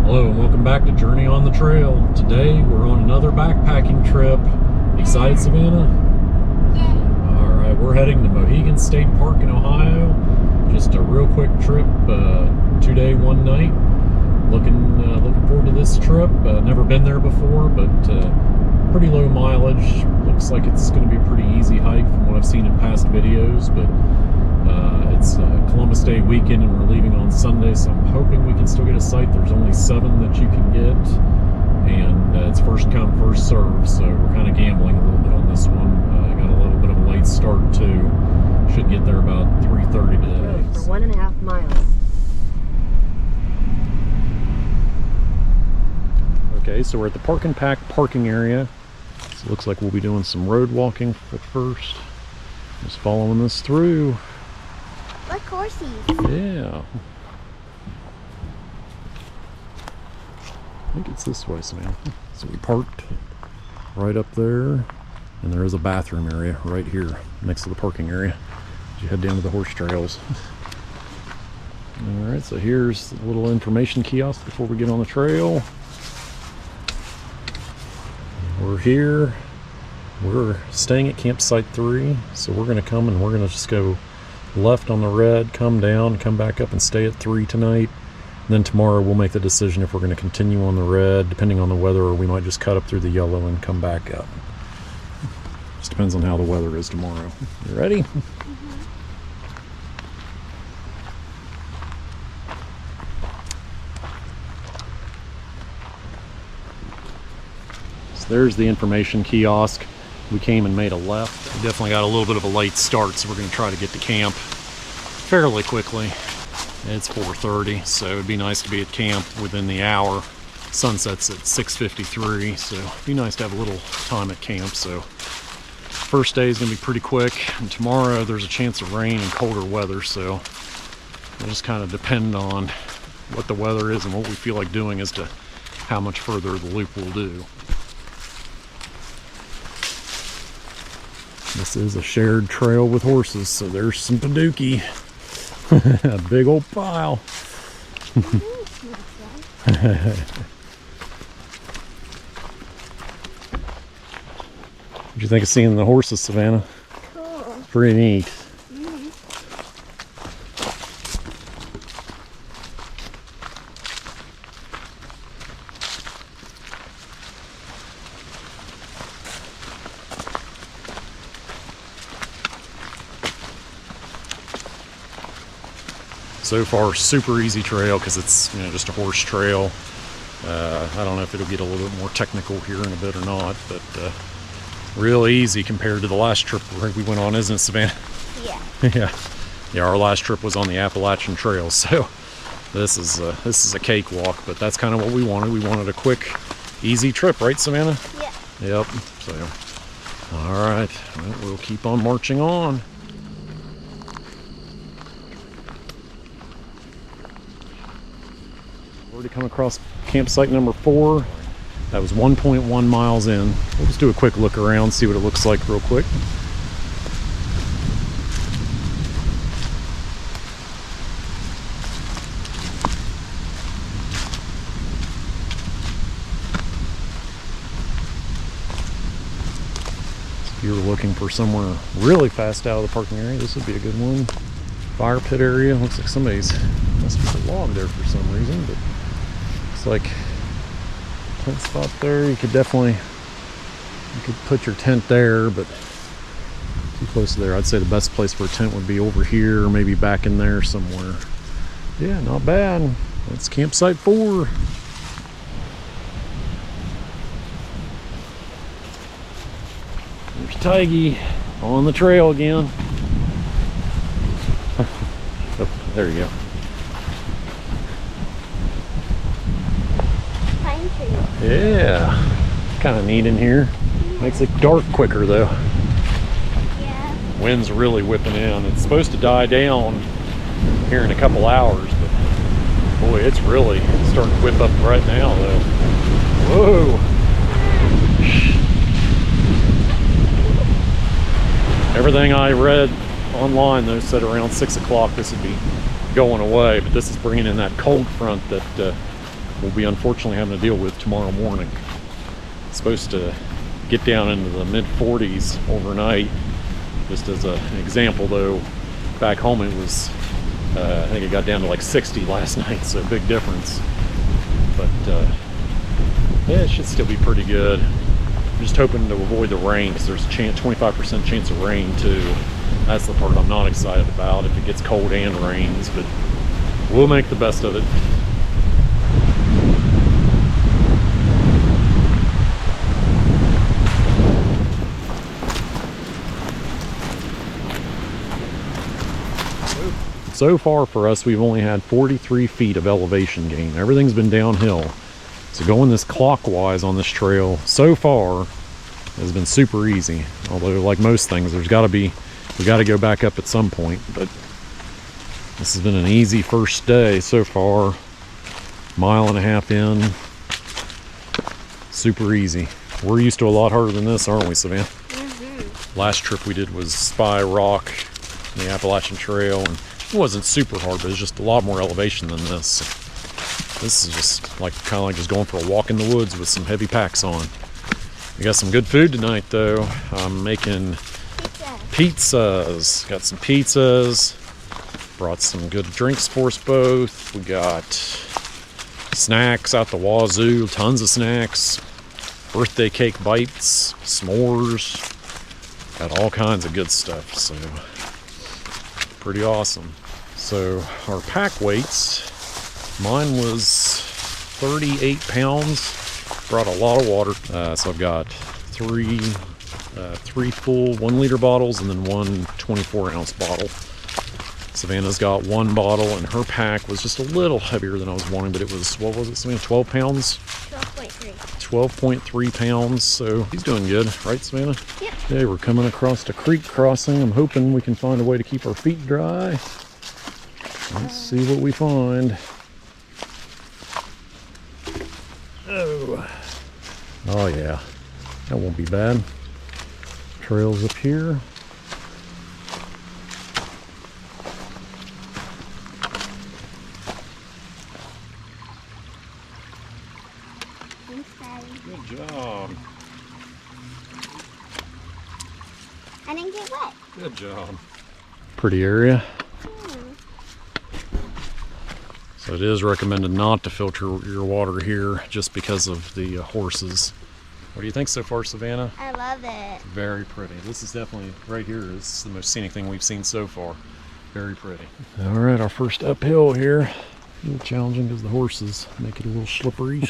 Hello and welcome back to Journey on the Trail. Today we're on another backpacking trip. Excited, Savannah? Yeah. Alright, we're heading to Mohican State Park in Ohio. Just a real quick trip, 2 day, 1 night. Looking forward to this trip. Never been there before, but pretty low mileage. Looks like it's going to be a pretty easy hike from what I've seen in past videos, but it's Columbus Day weekend and we're leaving on Sunday, so I'm hoping we can still get a site. There's only 7 that you can get, and it's first come, first serve, so we're kind of gambling a little bit on this one. Got a little bit of a late start too. Should get there about 3:30 today. For 1.5 miles. Okay, so we're at the Park and Pack parking area. So it looks like we'll be doing some road walking at first. Just following this through. Like horses. Yeah. I think it's this way, Samantha. So we parked right up there, and there is a bathroom area right here next to the parking area as you head down to the horse trails. Alright, so here's a little information kiosk before we get on the trail. We're here. We're staying at campsite 3, so we're going to come and we're going to just go left on the red, come down, come back up and stay at 3 tonight. And then tomorrow we'll make the decision if we're going to continue on the red, depending on the weather, or we might just cut up through the yellow and come back up. Just depends on how the weather is tomorrow. You ready? So there's the information kiosk. We came and made a left. We definitely got a little bit of a late start, so we're going to try to get to camp fairly quickly. It's 4:30, so it'd be nice to be at camp within the hour. Sunset's at 6:53, so it'd be nice to have a little time at camp. So first day is going to be pretty quick, and tomorrow there's a chance of rain and colder weather, so it'll just kind of depend on what the weather is and what we feel like doing as to how much further the loop will do. This is a shared trail with horses, so there's some Paducah. A big old pile. What'd you think of seeing the horses, Savannah? Cool. Pretty neat. So far, super easy trail because it's just a horse trail. I don't know if it'll get a little bit more technical here in a bit or not, but real easy compared to the last trip we went on, isn't it, Savannah? Yeah. Yeah. Our last trip was on the Appalachian Trail, so this is a cakewalk. But that's kind of what we wanted. We wanted a quick, easy trip, right, Savannah? Yeah. Yep. So, all right, well, we'll keep on marching on. Already come across campsite number 4. That was 1.1 miles in. We'll just do a quick look around, see what it looks like real quick. If you're looking for somewhere really fast out of the parking area, this would be a good one. Fire pit area. Looks like somebody's must put a log there for some reason, but looks like tent spot there. You could put your tent there, but too close to there. I'd say the best place for a tent would be over here, or maybe back in there somewhere. Yeah, not bad. That's campsite 4. There's Tiggy on the trail again. Oh, there you go. Pine tree. Yeah, kind of neat in here. Makes it dark quicker though. Yeah. Wind's really whipping in. It's supposed to die down here in a couple hours, but boy, it's really starting to whip up right now though. Whoa. Everything I read online though said around 6 o'clock this would be going away, but this is bringing in that cold front that we'll be unfortunately having to deal with tomorrow morning. It's supposed to get down into the mid-40s overnight. Just as an example though, back home it was, I think it got down to like 60 last night, so big difference. But yeah, it should still be pretty good. I'm just hoping to avoid the rain because there's a 25% chance of rain too. That's the part I'm not excited about, if it gets cold and rains, but we'll make the best of it. So far for us, we've only had 43 feet of elevation gain. Everything's been downhill. So going this clockwise on this trail so far has been super easy. Although like most things, we got to go back up at some point. But this has been an easy first day so far. Mile and a half in. Super easy. We're used to a lot harder than this, aren't we, Savannah? Mm-hmm. Last trip we did was Spy Rock, the Appalachian Trail, and it wasn't super hard, but it's just a lot more elevation than this. This is just like kind of like just going for a walk in the woods with some heavy packs on. We got some good food tonight though. I'm making pizzas. Got some pizzas. Brought some good drinks for us both. We got snacks out the wazoo, tons of snacks. Birthday cake bites, s'mores. Got all kinds of good stuff, so pretty awesome. So our pack weights, mine was 38 pounds. Brought a lot of water. So I've got three full 1 liter bottles and then one 24-ounce bottle. Savannah's got one bottle and her pack was just a little heavier than I was wanting, but it was, what was it, Savannah, 12 pounds? 12.3 pounds, so he's doing good, right, Savannah? Yep. Okay, we're coming across a creek crossing. I'm hoping we can find a way to keep our feet dry. Let's see what we find. Oh yeah, that won't be bad. Trails up here. Good job. I didn't get wet. Good job. Pretty area. So it is recommended not to filter your water here just because of the horses. What do you think so far, Savannah? I love it. Very pretty. This is definitely, right here, this is the most scenic thing we've seen so far. Very pretty. All right, our first uphill here. A little challenging because the horses make it a little slippery.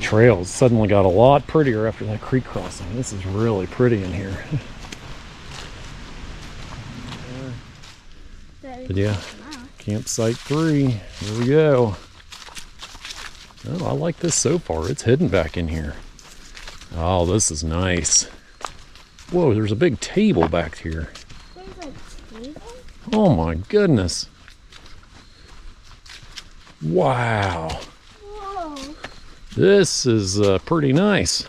Trails suddenly got a lot prettier after that creek crossing. This is really pretty in here. But yeah, campsite 3. Here we go. Oh, I like this so far. It's hidden back in here. Oh, this is nice. Whoa, there's a big table back here. There's a table? Oh my goodness. Wow. This is pretty nice.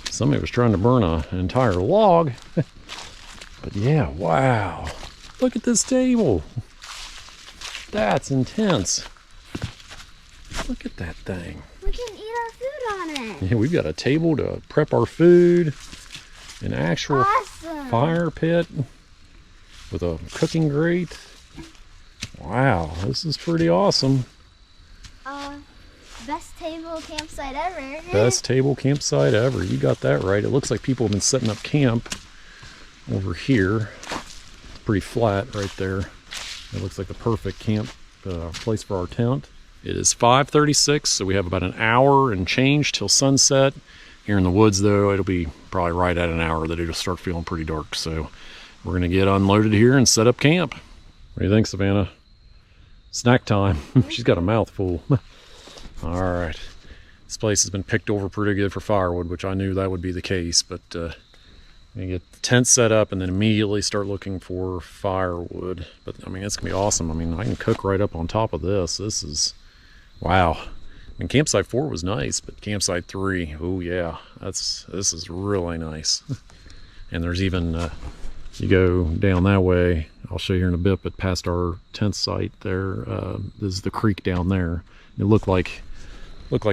Somebody was trying to burn an entire log. But yeah, wow. Look at this table. That's intense. Look at that thing. We can eat our food on it. Yeah, we've got a table to prep our food. An actual fire pit with a cooking grate. Wow, this is pretty awesome. Best table campsite ever. Best table campsite ever. You got that right. It looks like people have been setting up camp over here. It's pretty flat right there. It looks like the perfect camp place for our tent. It is 5:36, so we have about an hour and change till sunset. Here in the woods, though, it'll be probably right at an hour that it'll start feeling pretty dark. So we're going to get unloaded here and set up camp. What do you think, Savannah? Snack time. She's got a mouthful. All right, this place has been picked over pretty good for firewood, which I knew that would be the case, but I'm gonna get the tent set up and then immediately start looking for firewood. But I mean, it's gonna be awesome. I mean, I can cook right up on top of this. This is, wow. And campsite 4 was nice, but campsite 3, oh yeah, this is really nice. And there's even, you go down that way, I'll show you here in a bit, but past our tent site there, there's the creek down there. It looked like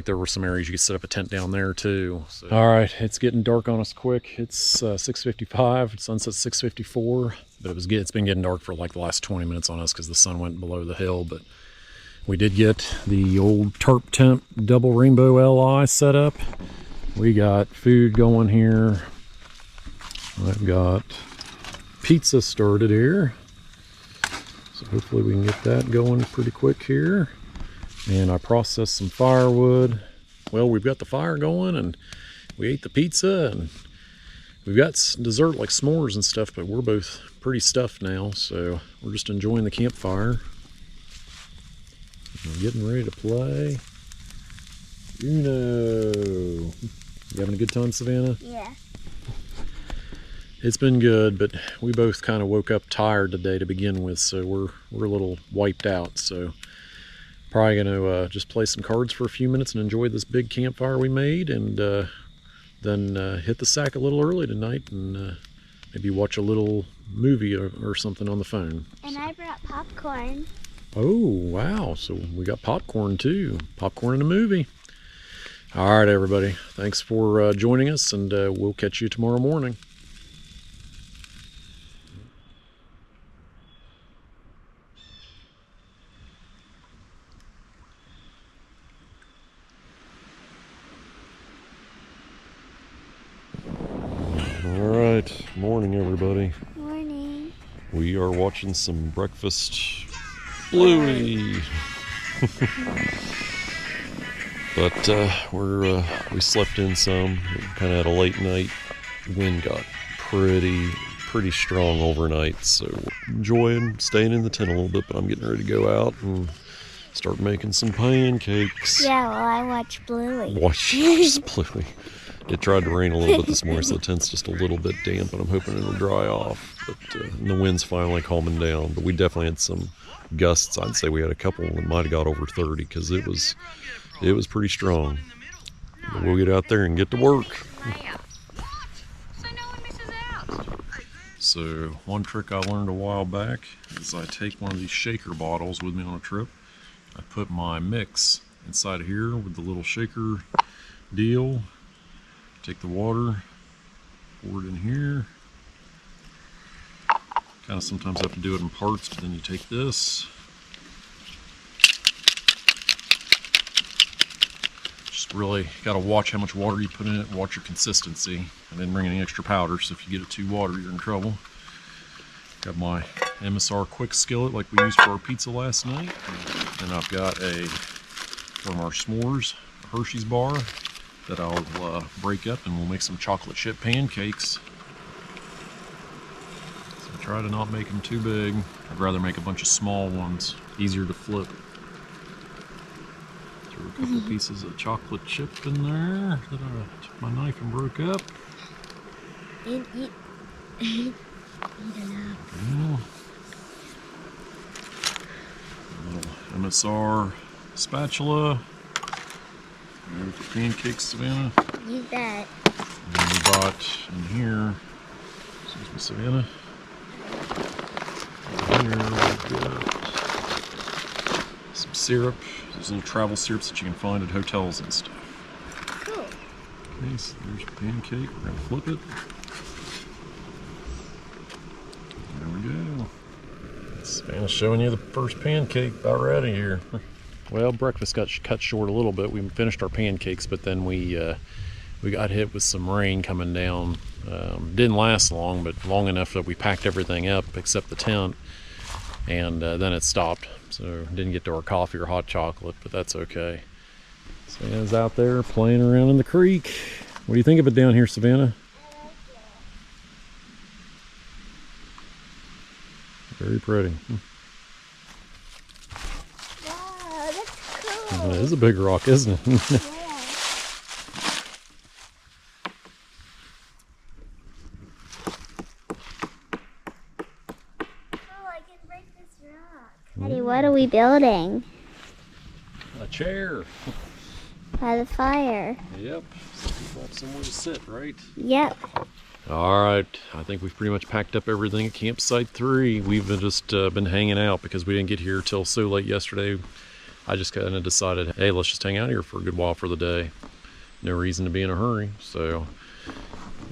there were some areas you could set up a tent down there too. So. All right, it's getting dark on us quick. It's 6:55, sunset's 6:54, but it's been getting dark for like the last 20 minutes on us because the sun went below the hill. But we did get the old tarp tent double rainbow LI set up. We got food going here. I've got pizza started here, so hopefully we can get that going pretty quick here. And I processed some firewood. Well, we've got the fire going and we ate the pizza and we've got dessert like s'mores and stuff, but we're both pretty stuffed now, so we're just enjoying the campfire. I'm getting ready to play Uno. You having a good time, Savannah? Yeah. It's been good, but we both kind of woke up tired today to begin with, so we're a little wiped out. So probably gonna just play some cards for a few minutes and enjoy this big campfire we made, and then hit the sack a little early tonight and maybe watch a little movie or something on the phone. And I brought popcorn. Oh wow! So we got popcorn too. Popcorn and a movie. All right, everybody. Thanks for joining us, and we'll catch you tomorrow morning. Morning, everybody. Morning. We are watching some breakfast Bluey. But we slept in some. Kind of had a late night. Wind got pretty strong overnight, so we're enjoying staying in the tent a little bit. But I'm getting ready to go out and start making some pancakes. Yeah, well, I watched Bluey. Watch Bluey. It tried to rain a little bit this morning, so the tent's just a little bit damp, but I'm hoping it'll dry off. But the wind's finally calming down. But we definitely had some gusts. I'd say we had a couple that might have got over 30 because it was pretty strong. But we'll get out there and get to work. So one trick I learned a while back is I take one of these shaker bottles with me on a trip. I put my mix inside of here with the little shaker deal. Take the water, pour it in here. Kind of sometimes have to do it in parts, but then you take this. Just really got to watch how much water you put in it, watch your consistency. I didn't bring any extra powder, so if you get it too watery, you're in trouble. Got my MSR quick skillet like we used for our pizza last night. And I've got from our s'mores, a Hershey's bar that I'll break up, and we'll make some chocolate chip pancakes. So try to not make them too big. I'd rather make a bunch of small ones, easier to flip. Threw a couple pieces of chocolate chip in there that I took my knife and broke up. Eat enough. Yeah. A little MSR spatula. There's the pancakes, Savannah. You bet. And then we bought in here, excuse me, Savannah. In here we've got some syrup. Those little travel syrups that you can find at hotels and stuff. Cool. Okay, so there's a pancake. We're gonna flip it. There we go. Savannah's showing you the first pancake about ready here. Well, breakfast got cut short a little bit. We finished our pancakes, but then we got hit with some rain coming down. Didn't last long, but long enough that we packed everything up except the tent, and then it stopped. So didn't get to our coffee or hot chocolate, but that's okay. Savannah's out there playing around in the creek. What do you think of it down here, Savannah? Very pretty. It is a big rock, isn't it? Yeah. Oh, I can break this rock. Daddy, what are we building? A chair. by the fire. Yep. So people have somewhere to sit, right? Yep. All right. I think we've pretty much packed up everything at Campsite 3. We've just been hanging out because we didn't get here till so late yesterday. I just kind of decided, hey, let's just hang out here for a good while for the day. No reason to be in a hurry. So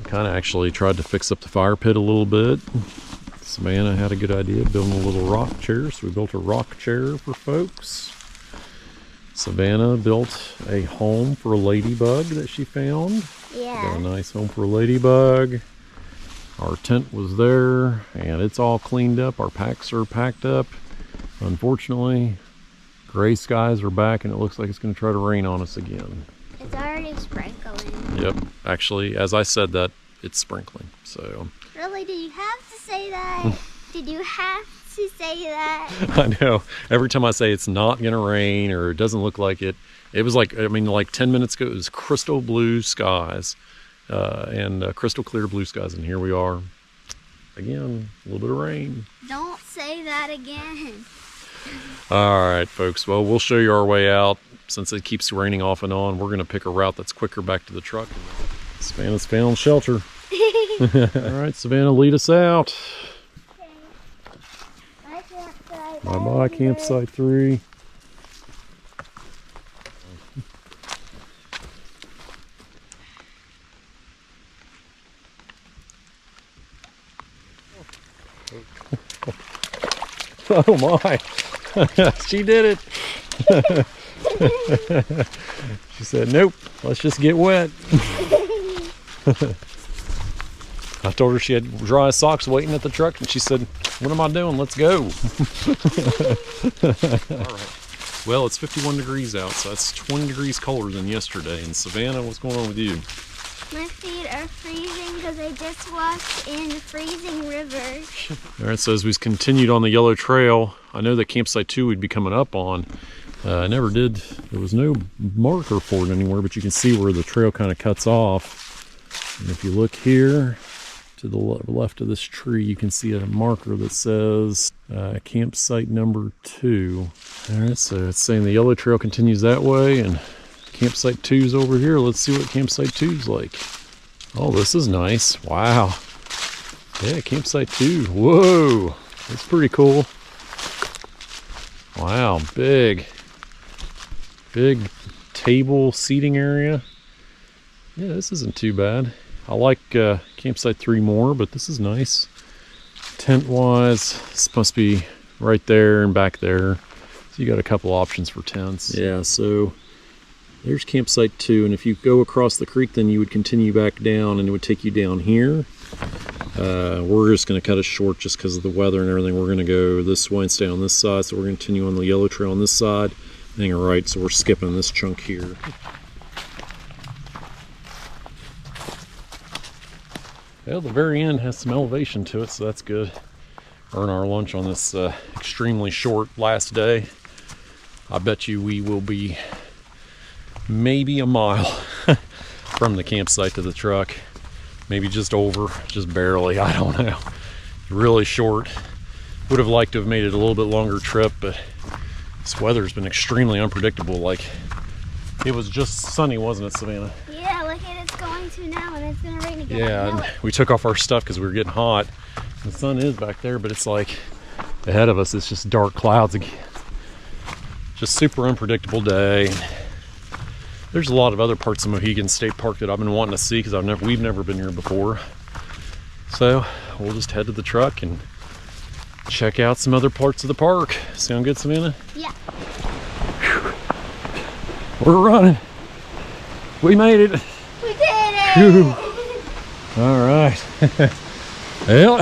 kind of actually tried to fix up the fire pit a little bit. Savannah had a good idea, building a little rock chair. So we built a rock chair for folks. Savannah built a home for a ladybug that she found. Yeah. Got a nice home for a ladybug. Our tent was there and it's all cleaned up. Our packs are packed up. Unfortunately, gray skies are back and it looks like it's going to try to rain on us again. It's already sprinkling. Yep. Actually, as I said that, it's sprinkling. So. Really? Did you have to say that? Did you have to say that? I know. Every time I say it's not going to rain or it doesn't look like it, it was like, I mean, like 10 minutes ago, it was crystal blue skies and crystal clear blue skies. And here we are again, a little bit of rain. Don't say that again. All right, folks. Well, we'll show you our way out. Since it keeps raining off and on, we're going to pick a route that's quicker back to the truck. Savannah's found shelter. All right, Savannah, lead us out. Okay. Bye-bye, Campsite 3. Oh my, she did it. She said, nope, let's just get wet. I told her she had dry socks waiting at the truck and she said, what am I doing? Let's go. All right. Well, it's 51 degrees out, so that's 20 degrees colder than yesterday. And Savannah, what's going on with you? My feet are freezing because I just walked in freezing river. All right, so as we continued on the yellow trail, I know that Campsite 2 we'd be coming up on. I never did, there was no marker for it anywhere, but you can see where the trail kind of cuts off. And if you look here to the left of this tree, you can see a marker that says campsite number 2. All right, so it's saying the yellow trail continues that way and campsite 2's over here. Let's see what campsite 2's like. Oh, this is nice. Wow. Yeah, campsite 2. Whoa, that's pretty cool. Wow, big table seating area. Yeah, this isn't too bad. I like campsite 3 more, but this is nice. Tent wise, it's supposed to be right there and back there. So you got a couple options for tents. Yeah, so there's campsite 2, and if you go across the creek, then you would continue back down and it would take you down here. We're just going to cut it short just because of the weather and everything. We're going to go this way and stay on this side, so we're going to continue on the yellow trail on this side. Hang a right, so we're skipping this chunk here. Well, the very end has some elevation to it, so that's good. Earn our lunch on this extremely short last day. I bet you we will be maybe a mile from the campsite to the truck. Maybe just over, just barely, I don't know. Really short. Would have liked to have made it a little bit longer trip, but this weather's been extremely unpredictable. Like, it was just sunny, wasn't it, Savannah? Yeah, look at it's going to now and it's gonna rain again. Yeah, and we took off our stuff because we were getting hot. The sun is back there, but it's like ahead of us, it's just dark clouds again. Just super unpredictable day. There's a lot of other parts of Mohican State Park that I've been wanting to see because we've never been here before. So we'll just head to the truck and check out some other parts of the park. Sound good, Savannah? Yeah. Whew. We're running. We made it. We did it! Whew. All right. Well,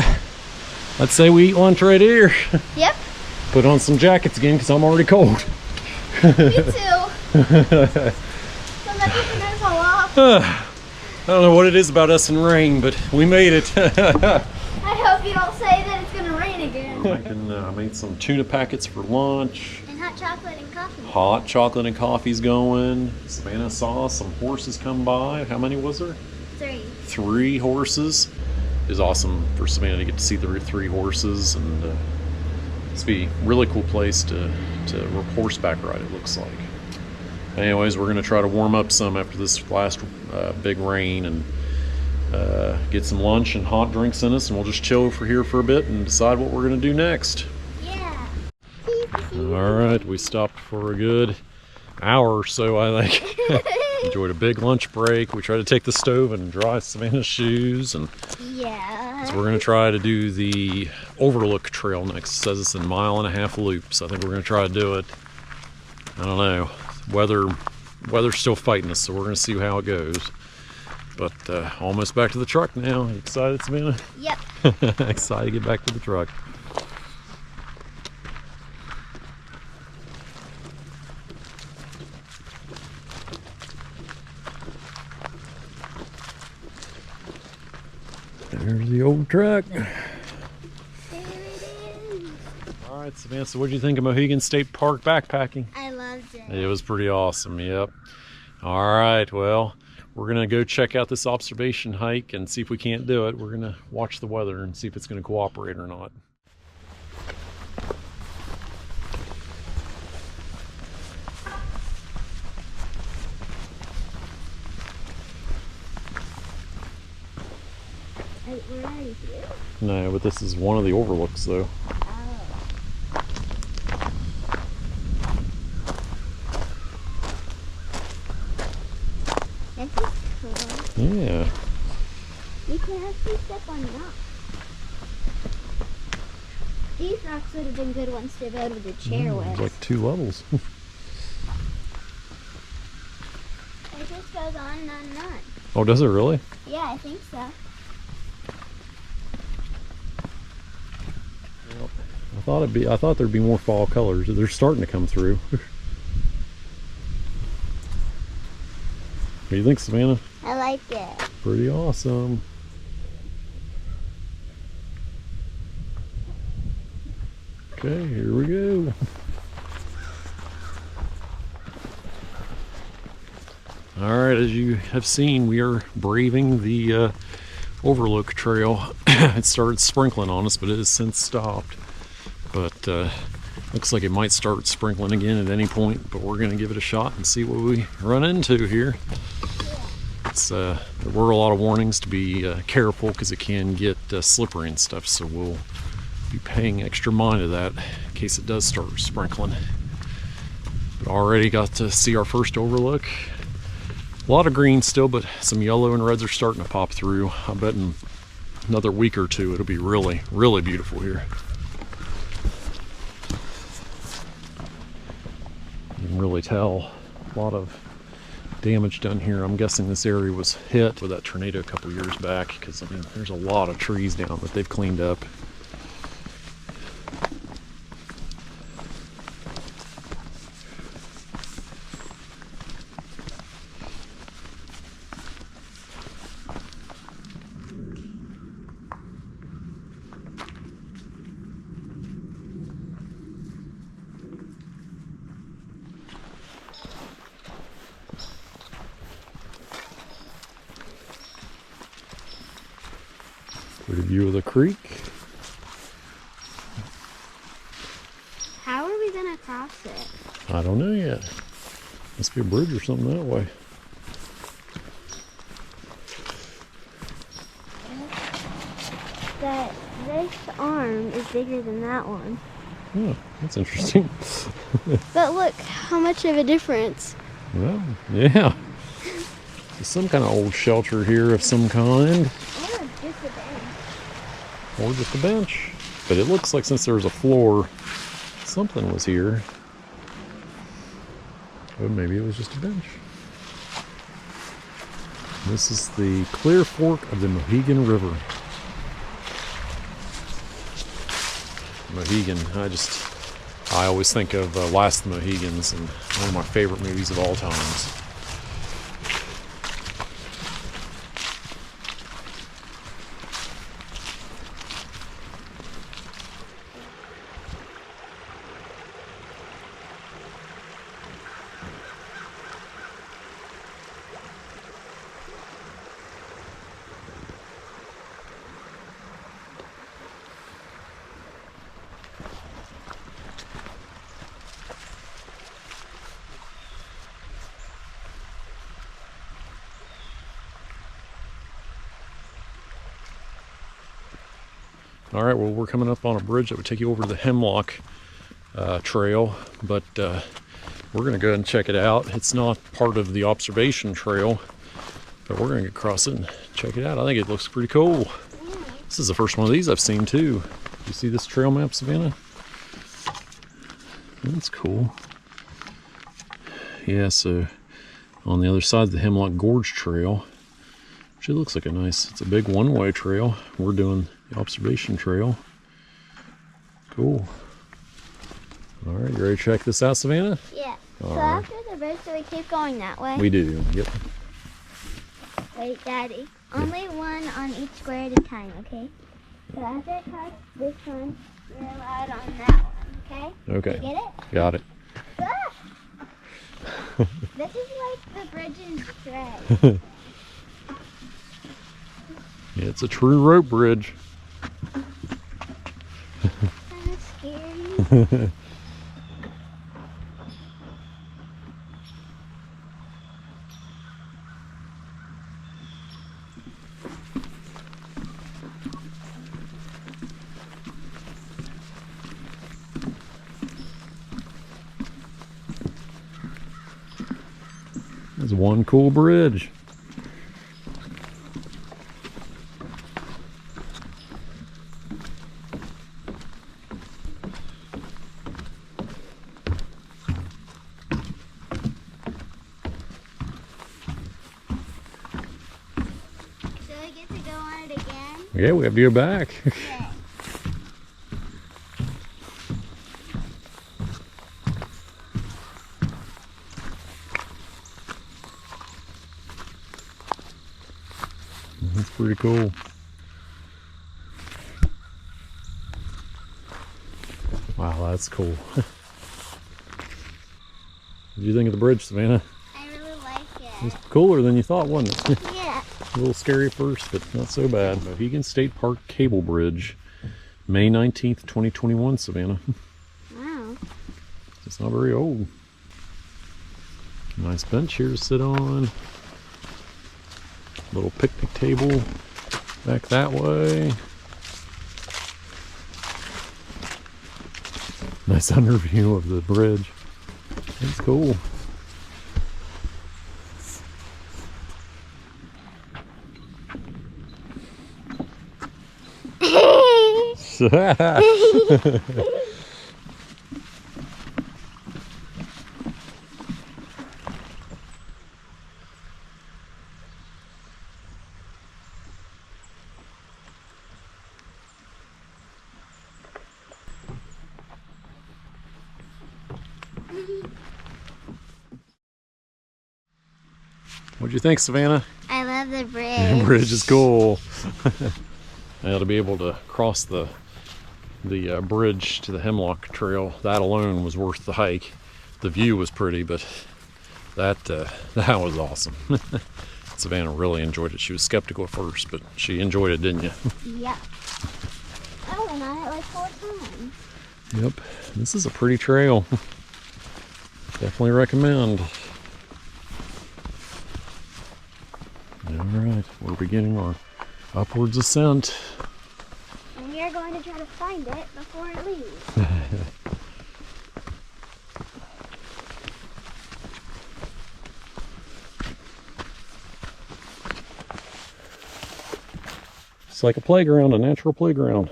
I'd say we eat lunch right here. Yep. Put on some jackets again because I'm already cold. Me too. I don't know what it is about us and rain, but we made it. I hope you don't say that it's gonna rain again. I made some tuna packets for lunch. And hot chocolate and coffee. Hot chocolate and coffee's going. Savannah saw some horses come by. How many was there? 3. 3 horses. It was awesome for Savannah to get to see the 3 horses, and it's be a really cool place to horseback ride, it looks like. Anyways, we're going to try to warm up some after this last big rain and get some lunch and hot drinks in us, and we'll just chill for here for a bit and decide what we're going to do next. Yeah. Alright, we stopped for a good hour or so, I think. Enjoyed a big lunch break. We tried to take the stove and dry Savannah's shoes, and Yeah. so we're going to try to do the Overlook Trail next. It says it's a 1.5 mile loop, so I think we're going to try to do it. I don't know. Weather's still fighting us, so we're going to see how it goes. But almost back to the truck now. You excited, Savannah? Yep. Excited to get back to the truck. There's the old truck. There it is. All right, Savannah, so what did you think of Mohican State Park backpacking? I loved it. It was pretty awesome, yep. All right, well, we're going to go check out this observation hike and see if we can't do it. We're going to watch the weather and see if it's going to cooperate or not. We're already here? No, but this is one of the overlooks, though. Oh. This is cool. Yeah. You can actually step on rocks. These rocks would have been good ones to go to the chair with. There's like 2 levels. It just goes on and on and on. Oh, does it really? Yeah, I think so. I thought there'd be more fall colors. They're starting to come through. What do you think, Savannah? I like it. Pretty awesome. Okay, here we go. All right, as you have seen, we are braving the Overlook Trail. It started sprinkling on us, but it has since stopped. But looks like it might start sprinkling again at any point, but we're going to give it a shot and see what we run into here. There were a lot of warnings to be careful because it can get slippery and stuff, so we'll be paying extra mind to that in case it does start sprinkling. But already got to see our first overlook. A lot of green still, but some yellow and reds are starting to pop through. I bet in another week or two it'll be really, really beautiful here. You can really tell a lot of damage done here. I'm guessing this area was hit with that tornado a couple years back, because I mean there's a lot of trees down that they've cleaned up. Pretty view of the creek. How are we gonna cross it? I don't know yet. Must be a bridge or something that way. This arm is bigger than that one. Oh, that's interesting. But look, how much of a difference. Well, yeah. There's some kind of old shelter here of some kind. Or just a bench. Or just a bench. But it looks like since there's a floor, something was here. Or maybe it was just a bench. This is the Clear Fork of the Mohican River. Mohican, I always think of Last of the Mohicans, and one of my favorite movies of all times. All right, well, we're coming up on a bridge that would take you over to the Hemlock Trail, but we're going to go ahead and check it out. It's not part of the observation trail, but we're going to cross it and check it out. I think it looks pretty cool. This is the first one of these I've seen too. You see this trail map, Savannah? That's cool. Yeah, so on the other side of the Hemlock Gorge Trail, which it looks like it's a big one-way trail. We're doing the observation trail. Cool. All right, you ready to check this out, Savannah? Yeah. All so right. after the bridge, do we keep going that way? We do, yep. Wait, Daddy. Only one on each square at a time, okay? So after I cross this one, you're allowed on that one, okay? Okay. You get it? Got it. Ah! This is like the bridge in Shrek. Yeah, it's a true rope bridge. Kind of scary. There's one cool bridge. Do I get to go on it again? Yeah, we have to go back. Okay. That's pretty cool. Wow, that's cool. What do you think of the bridge, Savannah? I really like It's it. cooler than you thought, wasn't it? Yeah. A little scary at first, but not so bad. Mohican State Park Cable Bridge, May 19th, 2021, Savannah. Wow. It's not very old. Nice bench here to sit on. Little picnic table back that way. Nice underview of the bridge. That's cool. What'd you think, Savannah? I love the bridge. The bridge is cool. Now to be able to cross the bridge to the Hemlock Trail, that alone was worth the hike. The view was pretty, but that was awesome. Savannah really enjoyed it. She was skeptical at first, but she enjoyed it, didn't you? Yeah. I went on it like 4 times. Yep. This is a pretty trail. Definitely recommend. Alright, we're beginning our upwards ascent. And we are going to try to find it before it leaves. It's like a playground, a natural playground.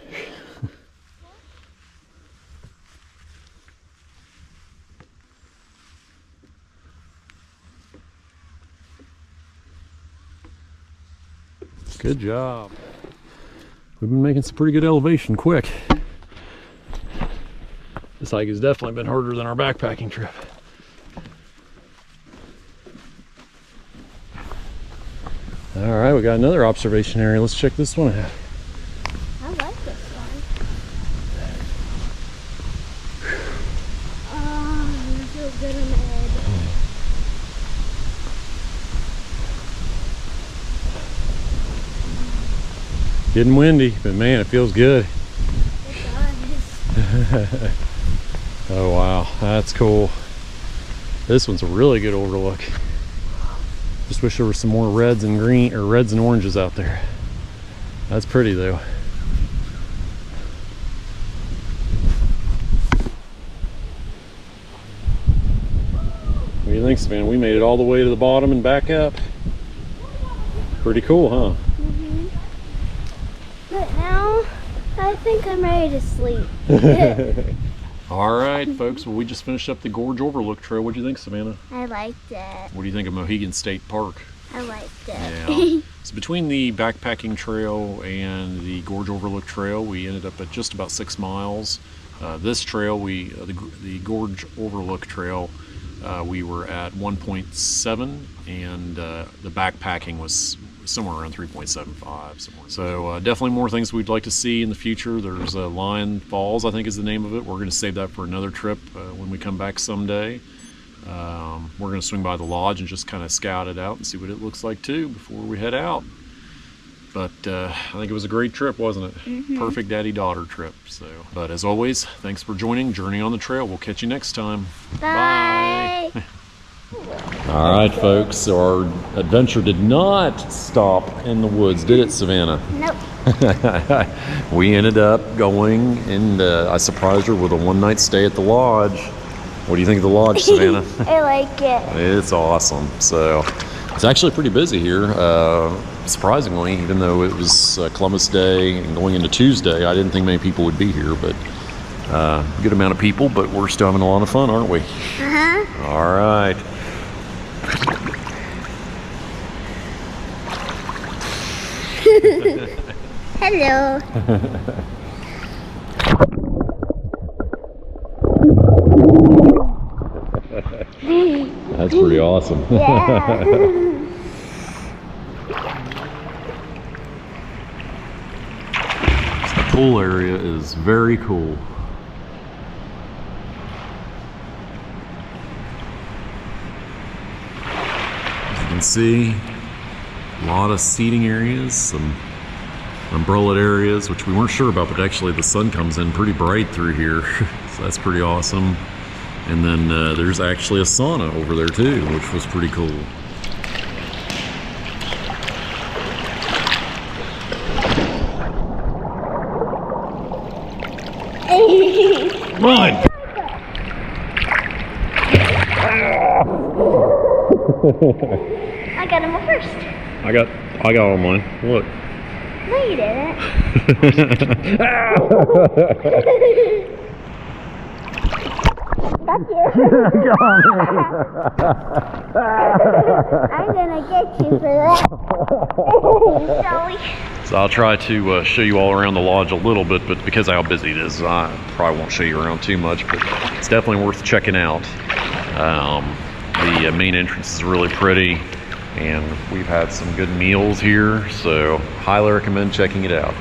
Good job. We've been making some pretty good elevation quick. This hike has definitely been harder than our backpacking trip. All right, we got another observation area. Let's check this one out. I like this one. Oh, I feel good on the head. Getting windy, but man, it feels good. It does. Oh wow, that's cool. This one's a really good overlook. Just wish there were some more reds and green, or reds and oranges out there. That's pretty though. What do you think, Savannah? We made it all the way to the bottom and back up. Pretty cool, huh? Mm-hmm. But now, I think I'm ready to sleep. All right, folks. Well, we just finished up the Gorge Overlook Trail. What do you think, Savannah? I liked it. What do you think of Mohican State Park? I liked it. Yeah. So between the backpacking trail and the Gorge Overlook Trail, we ended up at just about 6 miles. This trail, the Gorge Overlook Trail, we were at 1.7, and the backpacking was somewhere around 3.75 somewhere. So definitely more things we'd like to see in the future. There's Lion Falls, I think is the name of it. We're going to save that for another trip when we come back someday. We're going to swing by the lodge and just kind of scout it out and see what it looks like too before we head out. But I think it was a great trip, wasn't it? Mm-hmm. Perfect daddy-daughter trip. So, but as always, thanks for joining Journey on the Trail. We'll catch you next time. Bye. Bye. All right, folks. So our adventure did not stop in the woods, did it, Savannah? Nope. We ended up going, and I surprised her with a one-night stay at the lodge. What do you think of the lodge, Savannah? I like it. It's awesome. So it's actually pretty busy here. Surprisingly, even though it was Columbus Day and going into Tuesday, I didn't think many people would be here, but good amount of people, but we're still having a lot of fun, aren't we? Uh-huh. All right. Hello. That's pretty awesome. Yeah. The pool area is very cool. As you can see, a lot of seating areas, some umbrella areas, which we weren't sure about, but actually the sun comes in pretty bright through here, so that's pretty awesome. And then there's actually a sauna over there too, which was pretty cool. Come on! I got him first. I got all mine. Look. No, you didn't. Got you. I'm gonna get you for that. Sorry. So I'll try to show you all around the lodge a little bit, but because of how busy it is, I probably won't show you around too much, but it's definitely worth checking out. The main entrance is really pretty, and we've had some good meals here, so highly recommend checking it out.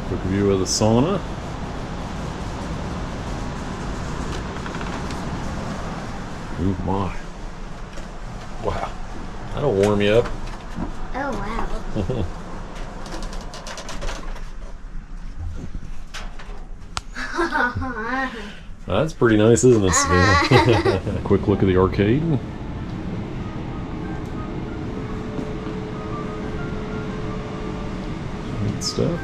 Quick view of the sauna. Ooh my. Wow. That'll warm you up. Oh, wow. That's pretty nice, isn't it, Savannah? Quick look at the arcade. Neat stuff.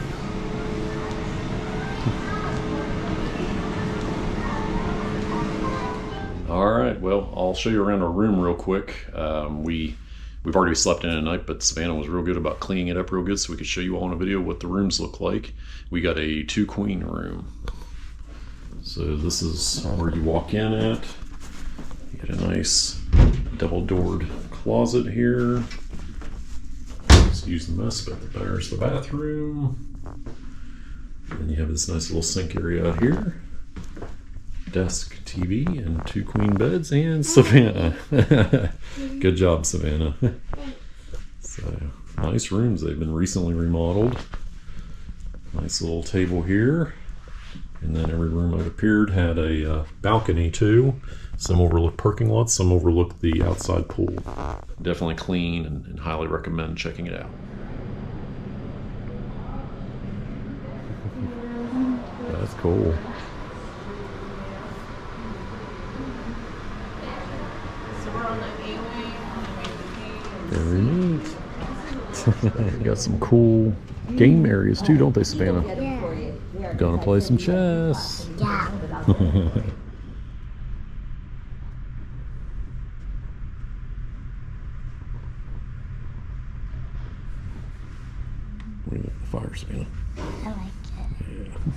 All right, well, I'll show you around our room real quick. We've already slept in at night, but Savannah was real good about cleaning it up real good so we could show you all in a video what the rooms look like. We got a 2-queen room. So this is where you walk in at. You get a nice double-doored closet here. Excuse the mess, but there's the bathroom. And then you have this nice little sink area out here. Desk, TV, and 2 queen beds, and Savannah. Good job, Savannah. So, nice rooms. They've been recently remodeled. Nice little table here. And then every room I've appeared had a balcony too. Some overlook parking lots, some overlook the outside pool. Definitely clean and highly recommend checking it out. That's cool. So we're on the A-wing. Very neat. They got some cool game areas too, don't they, Savannah? Yeah. Gonna play some chess. Yeah. What do you think of the fire, Savannah? I like it. Yeah.